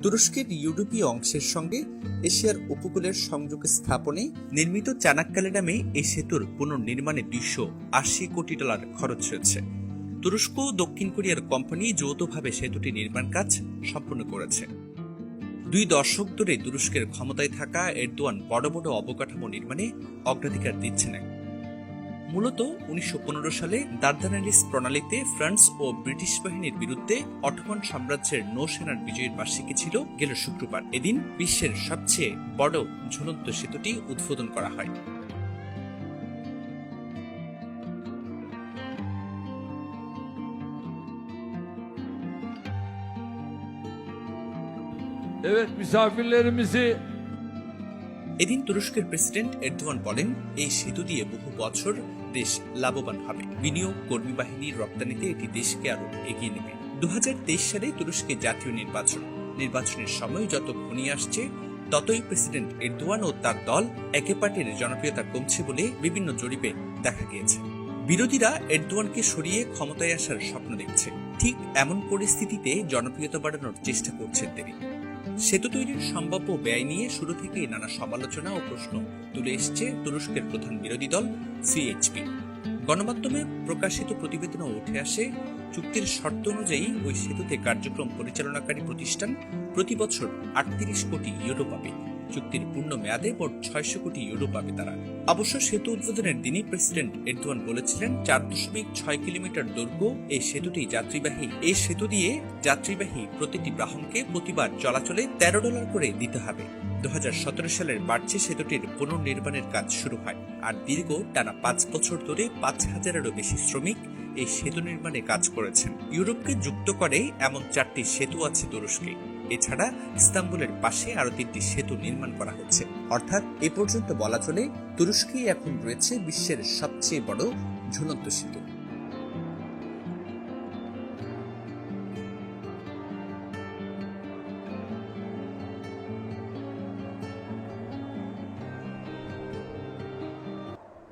তুরস্কের ইউরোপীয় অংশের সঙ্গে এশিয়ার উপকূলের সংযোগ স্থাপনে নির্মিত চানাক্কালে নামে এই সেতুর পুনর্নির্মাণে $280 কোটি খরচ হয়েছে। তুরস্ক ও দক্ষিণ কোরিয়ার কোম্পানি যৌথভাবে সেতুটি নির্মাণ কাজ সম্পন্ন করেছে। 2 দশক ধরে তুরস্কের ক্ষমতায় থাকা এরদোয়ান বড় বড় অবকাঠামো নির্মাণে অগ্রাধিকার দিচ্ছেন। মূলত 1915 সালে দার্দানালিস প্রণালীতে ফ্রান্স ও ব্রিটিশ বাহিনীর বিরুদ্ধে অটোমান সাম্রাজ্যের নৌসেনার বিজয়ের বার্ষিকী ছিল গেল শুক্রবার। এদিন বিশ্বের সবচেয়ে বড় ঝুলন্ত সেতুটি উদ্বোধন করা হয়। Evet, misafirlerimizi এদিন তুরস্কের প্রেসিডেন্ট এরদোয়ান বলেন, এই সেতু দিয়ে বহু বছর দেশ লাভবান হবে। বিনিয়োগ, কর্মী বাহিনীর রপ্তানিতে এটি দেশকে আরো এগিয়ে নেবে। 2023 সালে তুরস্কে জাতীয় নির্বাচনের সময় যত ঘনিয়ে আসছে ততই প্রেসিডেন্ট এরদোয়ান ও তার দল একে পার্টির জনপ্রিয়তা কমছে বলে বিভিন্ন জরিপে দেখা গিয়েছে। বিরোধীরা এরদোয়ানকে সরিয়ে ক্ষমতায় আসার স্বপ্ন দেখছে। ঠিক এমন পরিস্থিতিতে জনপ্রিয়তা বাড়ানোর চেষ্টা করছেন তিনি। সেতু তৈরির সম্ভাব্য ব্যয় নিয়ে শুরু থেকেই নানা সমালোচনা ও প্রশ্ন তুলে এসছে তুরস্কের প্রধান বিরোধী দল সিএইচপি। গণমাধ্যমে প্রকাশিত প্রতিবেদনে উঠে আসে, চুক্তির শর্ত অনুযায়ী ওই সেতুতে কার্যক্রম পরিচালনাকারী প্রতিষ্ঠান প্রতি বছর 38 কোটি ইউরো পাবে। চুক্তির পূর্ণ মেয়াদে মোট 600 কোটি ইউরো পাবে তারা। অবশ্য সেতু উদ্বোধনের দিনই প্রেসিডেন্ট এরদোয়ান বলেছিলেন, 4.6 কিলোমিটার দৈর্ঘ্য এই সেতু দিয়ে যাত্রীবাহী প্রতিটি বাহনকে প্রতিবার চলাচলে $13 করে দিতে হবে। 2017 সালের মার্চে সেতুটির পুনর্নির্মাণের কাজ শুরু হয়। আর দীর্ঘ টানা 5 বছর ধরে 5,000-এরও বেশি শ্রমিক এই সেতু নির্মাণে কাজ করেছেন। ইউরোপকে যুক্ত করে এমন 4টি সেতু আছে তুরস্কে। এছাড়া ইস্তাম্বুলের পাশে আরো 3টি সেতু নির্মাণ করা হচ্ছে। অর্থাৎ এ পর্যন্ত বলা চলে, তুরস্কেই এখন রয়েছে বিশ্বের সবচেয়ে বড় ঝুলন্ত সেতু।